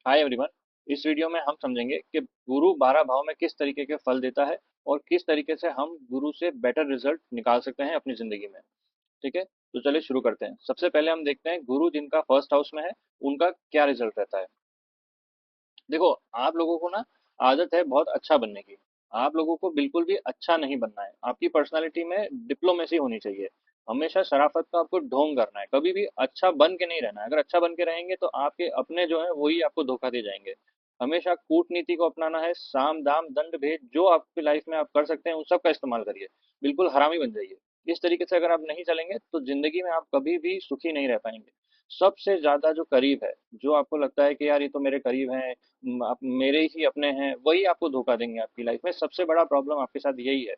Hi everyone. इस video में हम समझेंगे कि गुरु 12 भाव में किस तरीके के फल देता है और किस तरीके से हम गुरु से बेटर रिजल्ट निकाल सकते हैं अपनी जिंदगी में। ठीक है, तो चलिए शुरू करते हैं। सबसे पहले हम देखते हैं गुरु जिनका फर्स्ट हाउस में है उनका क्या रिजल्ट रहता है। देखो, आप लोगों को ना आदत है बहुत अच्छा बनने की। आप लोगों को बिल्कुल भी अच्छा नहीं बनना है। आपकी पर्सनालिटी में डिप्लोमेसी होनी चाहिए। हमेशा शराफत का आपको ढोंग करना है, कभी भी अच्छा बन के नहीं रहना है। अगर अच्छा बन के रहेंगे तो आपके अपने जो है वही आपको धोखा दे जाएंगे। हमेशा कूटनीति को अपनाना है। साम दाम दंड भेद जो आपकी लाइफ में आप कर सकते हैं उन सब का इस्तेमाल करिए। बिल्कुल हरामी बन जाइए। इस तरीके से अगर आप नहीं चलेंगे तो जिंदगी में आप कभी भी सुखी नहीं रह पाएंगे। सबसे ज्यादा जो करीब है, जो आपको लगता है कि यार ये तो मेरे करीब है, आप मेरे ही अपने हैं, वही आपको धोखा देंगे आपकी लाइफ में। सबसे बड़ा प्रॉब्लम आपके साथ यही है।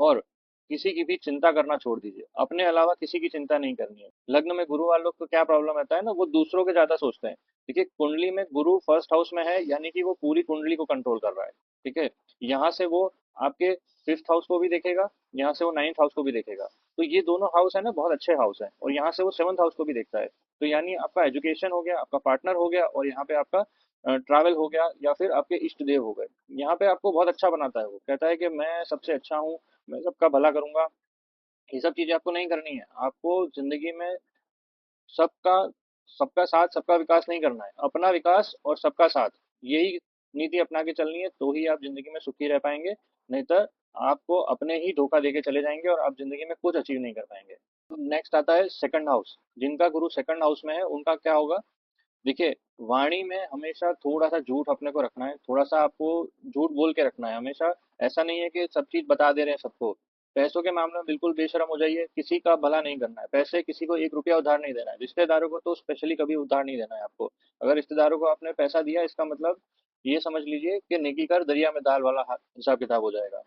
और किसी की भी चिंता करना छोड़ दीजिए। अपने अलावा किसी की चिंता नहीं करनी है। लग्न में गुरु वालों को क्या प्रॉब्लम रहता है ना, वो दूसरों के ज्यादा सोचते हैं। देखिए, कुंडली में गुरु फर्स्ट हाउस में है यानी कि वो पूरी कुंडली को कंट्रोल कर रहा है। ठीक है, यहाँ से वो आपके फिफ्थ हाउस को भी देखेगा, यहाँ से वो नाइन्थ हाउस को भी देखेगा। तो ये दोनों हाउस है ना, बहुत अच्छे हाउस है। और यहाँ से वो सेवंथ हाउस को भी देखता है। तो यानी आपका एजुकेशन हो गया, आपका पार्टनर हो गया, और यहाँ पे आपका ट्रैवल हो गया, या फिर आपके इष्ट देव हो गए। यहाँ पे आपको बहुत अच्छा बनाता है। वो कहता है कि मैं सबसे अच्छा हूँ, मैं सबका भला करूंगा। ये सब चीजें आपको नहीं करनी है। आपको जिंदगी में सबका सबका साथ सबका विकास नहीं करना है, अपना विकास और सबका साथ, यही नीति अपना के चलनी है। तो ही आप जिंदगी में सुखी रह पाएंगे। नहीं तो आपको अपने ही धोखा देके चले जाएंगे और आप जिंदगी में कुछ अचीव नहीं कर पाएंगे। नेक्स्ट आता है सेकंड हाउस। जिनका गुरु सेकंड हाउस में है उनका क्या होगा। देखिए, वाणी में हमेशा थोड़ा सा झूठ अपने को रखना है। थोड़ा सा आपको झूठ बोल के रखना है हमेशा। ऐसा नहीं है कि सब चीज बता दे रहे हैं सबको। पैसों के मामले में बिल्कुल बेशरम हो जाइए। किसी का भला नहीं करना है। पैसे किसी को 1 रुपया उधार नहीं देना है। रिश्तेदारों को तो स्पेशली कभी उधार नहीं देना है आपको। अगर रिश्तेदारों को आपने पैसा दिया, इसका मतलब ये समझ लीजिए कि नेकी कर दरिया में दाल वाला हिसाब किताब हो जाएगा।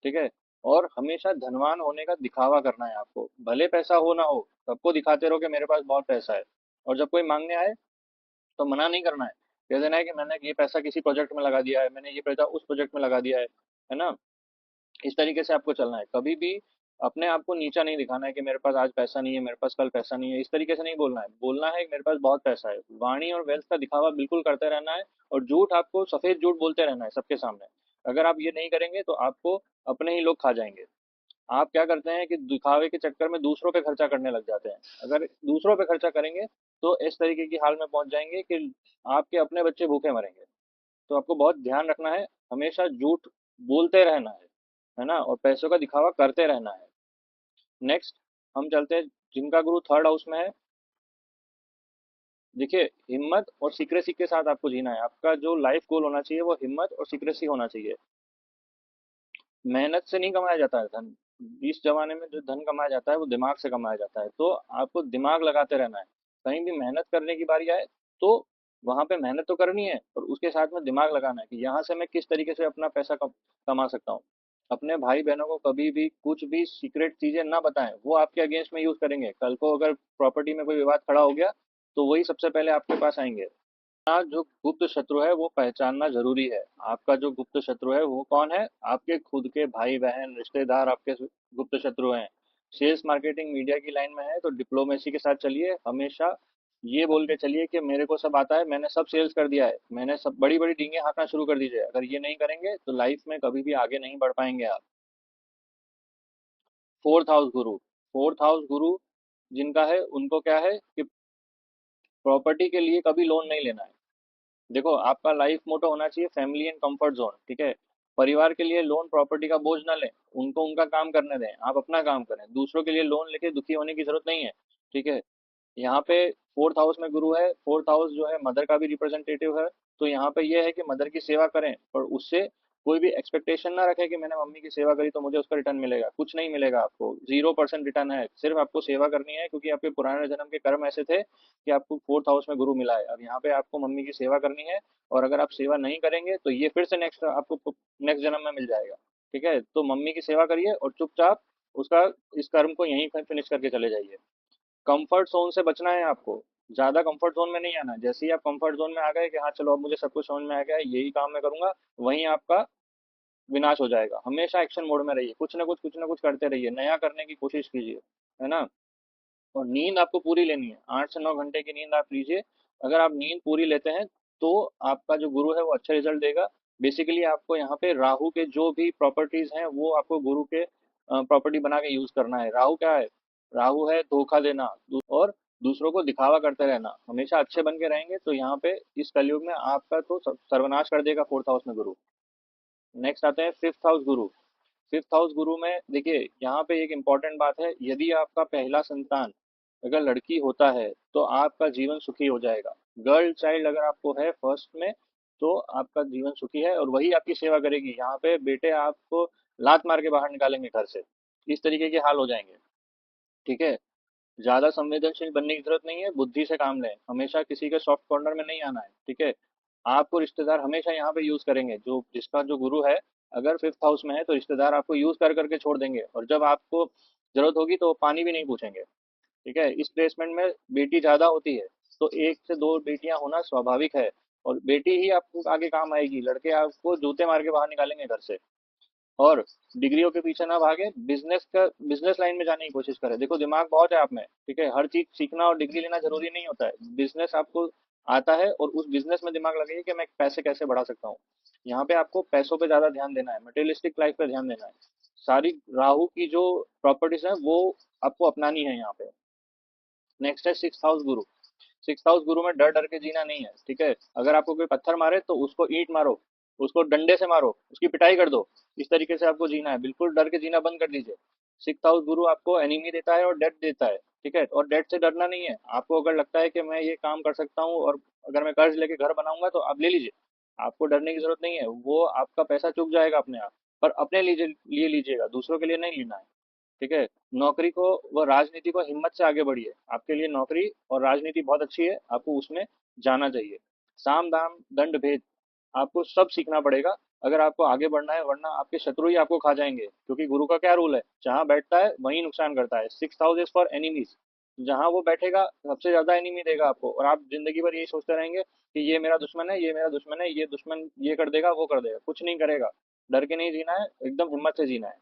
ठीक है। और हमेशा धनवान होने का दिखावा करना है आपको, भले पैसा हो ना हो, सबको दिखाते रहो कि मेरे पास बहुत पैसा है। और जब कोई मांगने आए तो मना नहीं करना है। कह देना है कि मैंने ये पैसा किसी प्रोजेक्ट में लगा दिया है, मैंने ये पैसा उस प्रोजेक्ट में लगा दिया है ना। इस तरीके से आपको चलना है। कभी भी अपने आप को नीचा नहीं दिखाना है कि मेरे पास आज पैसा नहीं है, मेरे पास कल पैसा नहीं है। इस तरीके से नहीं बोलना है। बोलना है कि मेरे पास बहुत पैसा है। वाणी और वेल्थ का दिखावा बिल्कुल करते रहना है। और झूठ, आपको सफेद झूठ बोलते रहना है सबके सामने। अगर आप ये नहीं करेंगे तो आपको अपने ही लोग खा जाएंगे। आप क्या करते हैं कि दिखावे के चक्कर में दूसरों पे खर्चा करने लग जाते हैं। अगर दूसरों पे खर्चा करेंगे तो इस तरीके की हाल में पहुंच जाएंगे कि आपके अपने बच्चे भूखे मरेंगे। तो आपको बहुत ध्यान रखना है। हमेशा झूठ बोलते रहना है ना, और पैसों का दिखावा करते रहना है। नेक्स्ट हम चलते हैं जिनका गुरु थर्ड हाउस में है। देखिए, हिम्मत और सीक्रेसी के साथ आपको जीना है। आपका जो लाइफ गोल होना चाहिए वो हिम्मत और सीक्रेसी होना चाहिए। मेहनत से नहीं कमाया जाता है धन। इस जमाने में जो धन कमाया जाता है वो दिमाग से कमाया जाता है। तो आपको दिमाग लगाते रहना है। कहीं भी मेहनत करने की बारी आए तो वहां पे मेहनत तो करनी है, और उसके साथ में दिमाग लगाना है कि यहाँ से मैं किस तरीके से अपना पैसा कमा सकता हूँ। अपने भाई बहनों को कभी भी कुछ भी सीक्रेट चीजें ना बताएं। वो आपके अगेंस्ट में यूज करेंगे। कल को अगर प्रॉपर्टी में कोई विवाद खड़ा हो गया तो वही सबसे पहले आपके पास आएंगे। अपना जो गुप्त शत्रु है वो पहचानना जरूरी है। आपका जो गुप्त शत्रु है वो कौन है। आपके खुद के भाई बहन रिश्तेदार आपके गुप्त शत्रु हैं। सेल्स मार्केटिंग मीडिया की लाइन में है तो डिप्लोमेसी के साथ चलिए। हमेशा ये बोल के चलिए कि मेरे को सब आता है, मैंने सब सेल्स कर दिया है, मैंने सब बड़ी बड़ी डींगे हाँकना शुरू कर दीजिए। अगर ये नहीं करेंगे तो लाइफ में कभी भी आगे नहीं बढ़ पाएंगे आप। फोर्थ हाउस गुरु। फोर्थ हाउस गुरु जिनका है उनको क्या है कि प्रॉपर्टी के लिए कभी लोन नहीं लेना है। देखो, आपका लाइफ मोटो होना चाहिए फैमिली एंड कंफर्ट जोन। ठीक है। परिवार के लिए लोन प्रॉपर्टी का बोझ ना लें। उनको उनका काम करने दें, आप अपना काम करें। दूसरों के लिए लोन लेके दुखी होने की जरूरत नहीं है। ठीक है। यहाँ पे फोर्थ हाउस में गुरु है। फोर्थ हाउस जो है मदर का भी रिप्रेजेंटेटिव है। तो यहाँ पे ये है कि मदर की सेवा करें, पर उससे कोई भी एक्सपेक्टेशन ना रखे कि मैंने मम्मी की सेवा करी तो मुझे उसका रिटर्न मिलेगा। कुछ नहीं मिलेगा आपको। 0% रिटर्न है। सिर्फ आपको सेवा करनी है क्योंकि आपके पुराने जन्म के कर्म ऐसे थे कि आपको फोर्थ हाउस में गुरु मिला है। अब यहाँ पे आपको मम्मी की सेवा करनी है। और अगर आप सेवा नहीं करेंगे तो ये फिर से नेक्स्ट आपको नेक्स्ट जन्म में मिल जाएगा। ठीक है, तो मम्मी की सेवा करिए और चुपचाप उसका इस कर्म को यहीं फिनिश करके चले जाइए। कंफर्ट जोन से बचना है आपको। ज्यादा कंफर्ट जोन में नहीं आना है। जैसे ही आप कंफर्ट जोन में आ गए कि हाँ चलो अब मुझे सब कुछ समझ में आ गया है, यही काम मैं करूंगा, वहीं आपका विनाश हो जाएगा। हमेशा एक्शन मोड में रहिए। कुछ ना कुछ करते रहिए, नया करने की कोशिश कीजिए, है ना। और नींद आपको पूरी लेनी है। 8 से 9 घंटे की नींद आप लीजिए। अगर आप नींद पूरी लेते हैं तो आपका जो गुरु है वो अच्छा रिजल्ट देगा। बेसिकली आपको यहाँ पे राहु के जो भी प्रॉपर्टीज हैं वो आपको गुरु के प्रॉपर्टी बना के यूज करना है। राहु क्या है? राहु है धोखा देना और दूसरों को दिखावा करते रहना। हमेशा अच्छे बन के रहेंगे तो यहाँ पे इस कलयुग में आपका तो सर्वनाश कर देगा फोर्थ हाउस में गुरु। नेक्स्ट आते हैं फिफ्थ हाउस गुरु। फिफ्थ हाउस गुरु में देखिए यहाँ पे एक इम्पॉर्टेंट बात है, यदि आपका पहला संतान अगर लड़की होता है तो आपका जीवन सुखी हो जाएगा। गर्ल चाइल्ड अगर आपको है फर्स्ट में तो आपका जीवन सुखी है और वही आपकी सेवा करेगी। यहाँ पे बेटे आपको लात मार के बाहर निकालेंगे घर से, इस तरीके के हाल हो जाएंगे। ठीक है, ज्यादा संवेदनशील बनने की जरूरत नहीं है, बुद्धि से काम लें, हमेशा किसी के सॉफ्ट कॉर्नर में नहीं आना है। ठीक है, आपको रिश्तेदार हमेशा यहाँ पे यूज करेंगे, जो जिसका जो गुरु है अगर फिफ्थ हाउस में है तो रिश्तेदार आपको यूज कर करके छोड़ देंगे, और जब आपको जरूरत होगी तो वो पानी भी नहीं पूछेंगे। ठीक है, इस प्लेसमेंट में बेटी ज्यादा होती है तो एक से दो बेटियां होना स्वाभाविक है, और बेटी ही आपको आगे काम आएगी, लड़के आपको जूते मार के बाहर निकालेंगे घर से। और डिग्रियों के पीछे ना भागे, बिजनेस लाइन में जाने की कोशिश करें। देखो दिमाग बहुत है आप में, ठीक है, हर चीज सीखना और डिग्री लेना जरूरी नहीं होता है। बिजनेस आपको आता है और उस बिजनेस में दिमाग लगाइए कि मैं पैसे कैसे बढ़ा सकता हूँ। यहाँ पे आपको पैसों पे ज्यादा ध्यान देना है, मटेरियलिस्टिक लाइफ पे ध्यान देना है। सारी राहु की जो प्रॉपर्टीज है वो आपको अपनानी है यहाँ पे। नेक्स्ट है सिक्स हाउस गुरु। सिक्स हाउस गुरु में डर डर के जीना नहीं है। ठीक है, अगर आपको कोई पत्थर मारे तो उसको ईंट मारो, उसको डंडे से मारो, उसकी पिटाई कर दो। इस तरीके से आपको जीना है, बिल्कुल डर के जीना बंद कर दीजिए। सिक्स हाउस गुरु आपको एनिमी देता है और डेट देता है। ठीक है, और डेट से डरना नहीं है। आपको अगर लगता है कि मैं ये काम कर सकता हूँ और अगर मैं कर्ज लेके घर बनाऊंगा तो आप ले लीजिए, आपको डरने की जरूरत नहीं है। वो आपका पैसा चुक जाएगा अपने आप, पर अपने लिए लीजिएगा, दूसरों के लिए नहीं लेना है। ठीक है, नौकरी को व राजनीति को हिम्मत से आगे बढ़िए, आपके लिए नौकरी और राजनीति बहुत अच्छी है, आपको उसमें जाना चाहिए। साम दाम दंड भेद आपको सब सीखना पड़ेगा अगर आपको आगे बढ़ना है, वरना आपके शत्रु ही आपको खा जाएंगे। क्योंकि गुरु का क्या रूल है, जहां बैठता है वहीं नुकसान करता है। Six house is for enemies, जहां वो बैठेगा सबसे ज्यादा एनिमी देगा आपको, और आप जिंदगी भर यही सोचते रहेंगे कि ये मेरा दुश्मन है, ये मेरा दुश्मन है, ये दुश्मन ये कर देगा वो कर देगा, कुछ नहीं करेगा। डर के नहीं जीना है, एकदम हिम्मत से जीना है।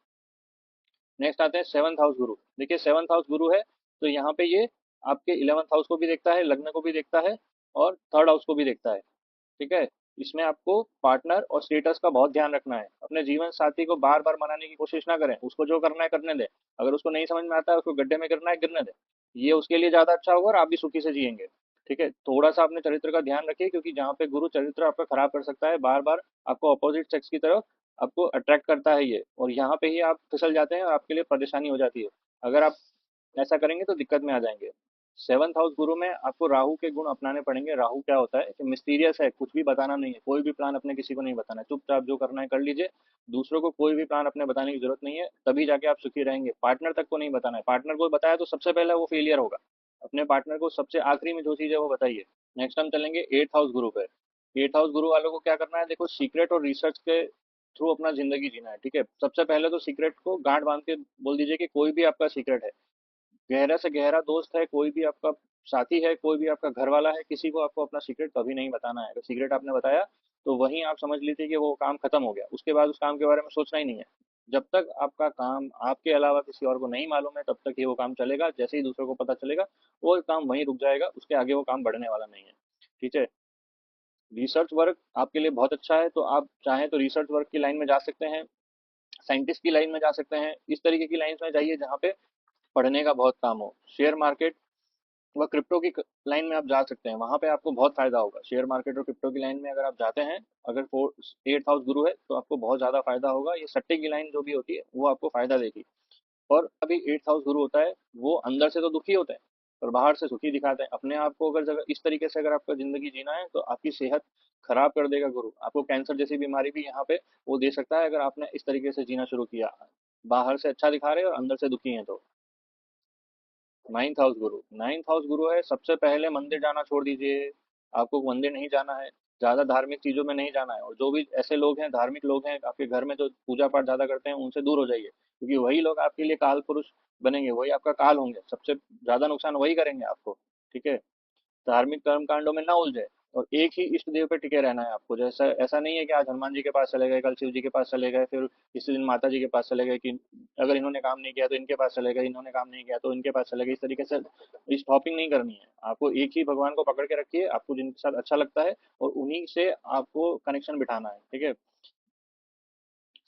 नेक्स्ट आते हैं सेवंथ हाउस गुरु। देखिए सेवंथ हाउस गुरु है तो यहाँ पे ये आपके इलेवंथ हाउस को भी देखता है, लग्न को भी देखता है और थर्ड हाउस को भी देखता है। ठीक है, इसमें आपको पार्टनर और स्टेटस का बहुत ध्यान रखना है। अपने जीवन साथी को बार बार मनाने की कोशिश ना करें, उसको जो करना है करने दें। अगर उसको नहीं समझ में आता है, उसको गड्ढे में गिरना है गिरने दें, ये उसके लिए ज्यादा अच्छा होगा और आप भी सुखी से जिएंगे। ठीक है, थोड़ा सा अपने चरित्र का ध्यान रखिए, क्योंकि जहाँ पे गुरु चरित्र आपका खराब कर सकता है, बार बार आपको अपोजिट सेक्स की तरफ आपको अट्रैक्ट करता है ये, और यहाँ पे ही आप फिसल जाते हैं और आपके लिए परेशानी हो जाती है। अगर आप ऐसा करेंगे तो दिक्कत में आ जाएंगे। सेवंथ हाउस गुरु में आपको राहु के गुण अपनाने पड़ेंगे। राहु क्या होता है कि मिस्टीरियस है, कुछ भी बताना नहीं है, कोई भी प्लान अपने किसी को नहीं बताना है, चुपचाप जो करना है कर लीजिए। दूसरों को कोई भी प्लान अपने बताने की जरूरत नहीं है, तभी जाके आप सुखी रहेंगे। पार्टनर तक को नहीं बताना है, पार्टनर को बताया तो सबसे पहले वो फेलियर होगा। अपने पार्टनर को सबसे आखिरी में जो चीज है वो बताइए। नेक्स्ट हम चलेंगे एट्थ हाउस गुरु पे। एट्थ हाउस गुरु वालों को क्या करना है, देखो सीक्रेट और रिसर्च के थ्रू अपना जिंदगी जीना है। ठीक है, सबसे पहले तो सीक्रेट को गांठ बांध के बोल दीजिए कि कोई भी आपका सीक्रेट है, गहरा से गहरा दोस्त है, कोई भी आपका साथी है, कोई भी आपका घर वाला है, किसी को आपको अपना सीक्रेट कभी नहीं बताना है। अगर सीक्रेट आपने बताया तो वहीं आप समझ लीजिए कि वो काम खत्म हो गया, उसके बाद उस काम के बारे में सोचना ही नहीं है। जब तक आपका काम आपके अलावा किसी और को नहीं मालूम है तब तक ही वो काम चलेगा, जैसे ही दूसरों को पता चलेगा वो काम वहीं रुक जाएगा, उसके आगे वो काम बढ़ने वाला नहीं है। ठीक है, रिसर्च वर्क आपके लिए बहुत अच्छा है, तो आप चाहें तो रिसर्च वर्क की लाइन में जा सकते हैं, साइंटिस्ट की लाइन में जा सकते हैं, इस तरीके की लाइन में जाइए जहाँ पे पढ़ने का बहुत काम हो। शेयर मार्केट व क्रिप्टो की लाइन में आप जा सकते हैं, वहां पे आपको बहुत फायदा होगा। शेयर मार्केट और क्रिप्टो की लाइन में अगर आप जाते हैं, अगर फोर एट्थ हाउस गुरु है तो आपको बहुत ज्यादा फायदा होगा। ये सट्टे की लाइन जो भी होती है वो आपको फायदा देगी। और अभी एट्थ हाउस गुरु होता है वो अंदर से तो दुखी होते हैं और बाहर से सुखी दिखाते हैं अपने आप को। अगर इस तरीके से अगर आपका जिंदगी जीना है तो आपकी सेहत खराब कर देगा गुरु, आपको कैंसर जैसी बीमारी भी यहाँ पे वो दे सकता है अगर आपने इस तरीके से जीना शुरू किया। बाहर से अच्छा दिखा रहे हैं और अंदर से दुखी हैं तो। नाइन्थ हाउस गुरु, नाइन्थ हाउस गुरु है, सबसे पहले मंदिर जाना छोड़ दीजिए। आपको मंदिर नहीं जाना है, ज्यादा धार्मिक चीजों में नहीं जाना है, और जो भी ऐसे लोग हैं धार्मिक लोग हैं आपके घर में जो पूजा पाठ ज्यादा करते हैं उनसे दूर हो जाइए, क्योंकि वही लोग आपके लिए काल पुरुष बनेंगे, वही आपका काल होंगे, सबसे ज्यादा नुकसान वही करेंगे आपको। ठीक है, धार्मिक कर्म कांडों में ना उलझे, और एक ही इष्ट देव पे टिके रहना है आपको। जैसा ऐसा नहीं है कि आज हनुमान जी के पास चले गए, कल शिव जी के पास चले गए, फिर इसी दिन माता जी के पास चले गए कि अगर इन्होंने काम नहीं किया तो इनके पास चले गए, इन्होंने काम नहीं किया तो इनके पास चले गए। इस तरीके से इस हॉपिंग नहीं करनी है आपको। एक ही भगवान को पकड़ के रखिए, आपको जिनके साथ अच्छा लगता है और उन्हीं से आपको कनेक्शन बिठाना है, ठीक है।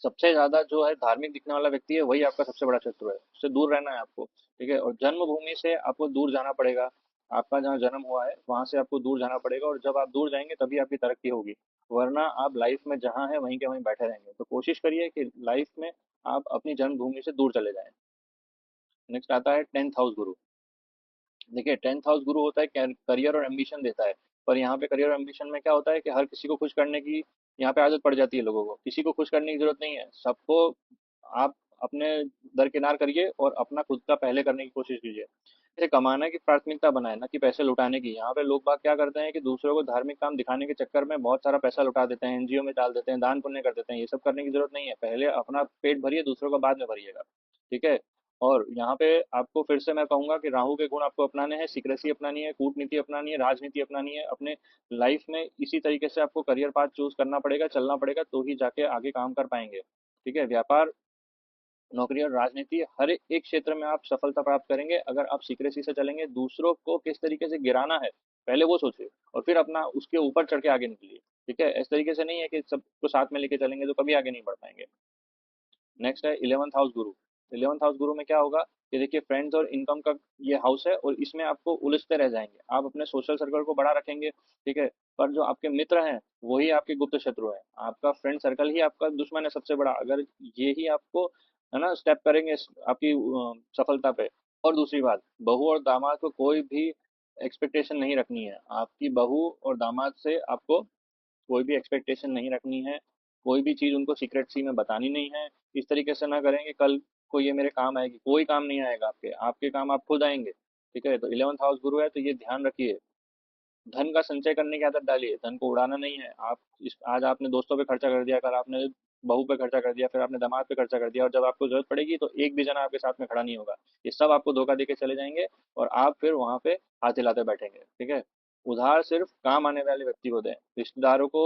सबसे ज्यादा जो है धार्मिक दिखने वाला व्यक्ति है वही आपका सबसे बड़ा शत्रु है, उससे दूर रहना है आपको, ठीक है। और जन्मभूमि से आपको दूर जाना पड़ेगा। आपका जहाँ जन्म हुआ है वहां से आपको दूर जाना पड़ेगा, और जब आप दूर जाएंगे तभी आपकी तरक्की होगी। वरना आप लाइफ में जहाँ है वहीं के वहीं बैठे रहेंगे। तो कोशिश करिए कि लाइफ में आप अपनी जन्मभूमि से दूर चले जाएं। नेक्स्ट आता है 10th हाउस गुरु। देखिए 10th हाउस गुरु होता है करियर और एम्बिशन देता है। पर यहाँ पे करियर और एम्बिशन में क्या होता है कि हर किसी को खुश करने की यहाँ पे आदत पड़ जाती है लोगों को। किसी को खुश करने की जरूरत नहीं है, सबको आप अपने दरकिनार करिए और अपना खुद का पहले करने की कोशिश कीजिए। जैसे कमाने की प्राथमिकता बनाए, ना कि पैसे लुटाने की। यहाँ पे लोग बाग क्या करते हैं कि दूसरों को धार्मिक काम दिखाने के चक्कर में बहुत सारा पैसा लुटा देते हैं, एनजीओ में डाल देते हैं, दान पुण्य कर देते हैं। ये सब करने की जरूरत नहीं है। पहले अपना पेट भरिए, दूसरों का बाद में भरिएगा, ठीक है। और यहाँ पे आपको फिर से मैं कहूंगा कि राहु के गुण आपको अपनाने हैं, सीक्रेसी अपनानी है, कूटनीति अपनानी है, राजनीति अपनानी है अपने लाइफ में। इसी तरीके से आपको करियर पाथ चूज करना पड़ेगा, चलना पड़ेगा, तो ही जाके आगे काम कर पाएंगे, ठीक है। व्यापार, नौकरी और राजनीति, हर एक क्षेत्र में आप सफलता प्राप्त करेंगे अगर आप सीक्रेसी से चलेंगे। दूसरों को किस तरीके से गिराना है पहले वो सोचिए, और फिर अपना उसके ऊपर चढ़ के आगे निकलिए, ठीक है। इस तरीके से नहीं है कि सबको साथ में लेके चलेंगे तो कभी आगे नहीं बढ़ पाएंगे। नेक्स्ट है 11th हाउस गुरु। 11th हाउस गुरु में क्या होगा कि देखिए फ्रेंड्स और इनकम का ये हाउस है, और इसमें आपको उलझते रह जाएंगे। आप अपने सोशल सर्कल को बड़ा रखेंगे, ठीक है। पर जो आपके मित्र हैं वही आपके गुप्त शत्रु हैं। आपका फ्रेंड सर्कल ही आपका दुश्मन है सबसे बड़ा, अगर ये ही आपको है ना स्टेप करेंगे आपकी सफलता पे। और दूसरी बात, बहू और दामाद को कोई भी एक्सपेक्टेशन नहीं रखनी है। आपकी बहू और दामाद से आपको कोई भी एक्सपेक्टेशन नहीं रखनी है। कोई भी चीज़ उनको सीक्रेट सी में बतानी नहीं है। इस तरीके से ना करेंगे कल को ये मेरे काम आएगी, कोई काम नहीं आएगा आपके। आपके काम आप खुद आएंगे, ठीक है। तो 11th हाउस गुरु है तो ये ध्यान रखिए। धन का संचय करने की आदत डालिए, धन को उड़ाना नहीं है। आप आज आपने दोस्तों पे खर्चा कर दिया, कल आपने बहू पे खर्चा कर दिया, फिर आपने दामाद पे खर्चा कर दिया, और जब आपको जरूरत पड़ेगी तो एक भी जना आपके साथ में खड़ा नहीं होगा। ये सब आपको धोखा देके चले जाएंगे, और आप फिर वहां पे हाथ हिलाते बैठेंगे, ठीक है। उधार सिर्फ काम आने वाले व्यक्ति को दें, रिश्तेदारों को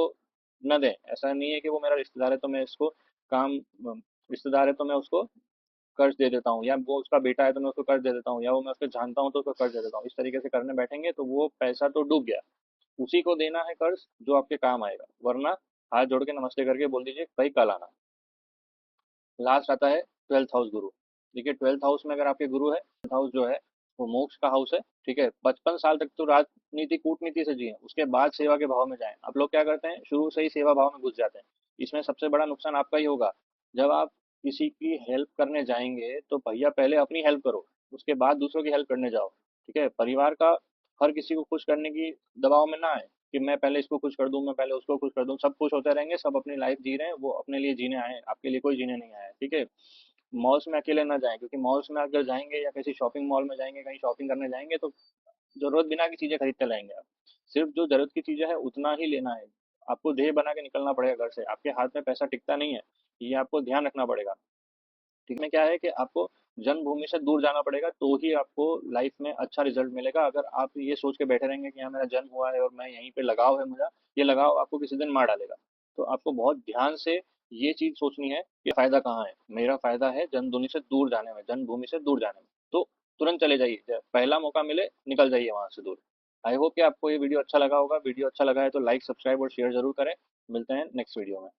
न दें। ऐसा नहीं है कि वो मेरा रिश्तेदार है तो मैं इसको काम रिश्तेदार है तो मैं उसको कर्ज दे देता हूँ, या वो उसका बेटा है तो मैं उसको कर्ज दे देता हूँ, या वो मैं उसको जानता हूँ तो उसको कर्ज दे देता हूँ। इस तरीके से करने बैठेंगे तो वो पैसा तो डूब गया। उसी को देना है कर्ज जो आपके काम आएगा, वरना हाथ जोड़ के नमस्ते करके बोल दीजिए भाई कल आना। लास्ट आता है 12th हाउस गुरु। देखिए 12th हाउस में अगर आपके गुरु है, 12th हाउस जो है वो मोक्ष का हाउस है, ठीक है। 55 साल तक तो राजनीति कूटनीति से जिए, उसके बाद सेवा के भाव में जाएं। आप लोग क्या करते हैं, शुरू से ही सेवा भाव में घुस जाते हैं। इसमें सबसे बड़ा नुकसान आपका ही होगा। जब आप किसी की हेल्प करने जाएंगे तो भैया पहले अपनी हेल्प करो, उसके बाद दूसरों की हेल्प करने जाओ, ठीक है। परिवार का हर किसी को खुश करने की दबाव में ना आए कि मैं पहले इसको खुश कर दूं, मैं पहले उसको खुश कर दूं। सब खुश होते रहेंगे, सब अपनी लाइफ जी रहे हैं, वो अपने लिए जीने आए हैं, आपके लिए कोई जीने नहीं आया है, ठीक है। मॉल्स में अकेले ना जाएं, क्योंकि मॉल्स में अगर जाएंगे या किसी शॉपिंग मॉल में जाएंगे, कहीं शॉपिंग करने जाएंगे तो जरूरत बिना की चीजें खरीदते लाएंगे आप। सिर्फ जो जरूरत की चीजें है उतना ही लेना है। आपको ध्येय बना के निकलना पड़ेगा घर से, आपके हाथ में पैसा टिकता नहीं है, ये आपको ध्यान रखना पड़ेगा। ठीक में क्या है कि आपको जन्मभूमि से दूर जाना पड़ेगा तो ही आपको लाइफ में अच्छा रिजल्ट मिलेगा। अगर आप ये सोच के बैठे रहेंगे कि यहाँ मेरा जन्म हुआ है और मैं यहीं पे लगाव है मुझे, ये लगाव आपको किसी दिन मार डालेगा। तो आपको बहुत ध्यान से ये चीज सोचनी है कि फायदा कहाँ है। मेरा फायदा है जन्मभूमि से दूर जाने में, जन्मभूमि से दूर जाने में। तो तुरंत चले जाइए, जब पहला मौका मिले निकल जाइए वहां से दूर। आई होप कि आपको ये वीडियो अच्छा लगा होगा। वीडियो अच्छा लगा है तो लाइक, सब्सक्राइब और शेयर जरूर करें। मिलते हैं नेक्स्ट वीडियो में।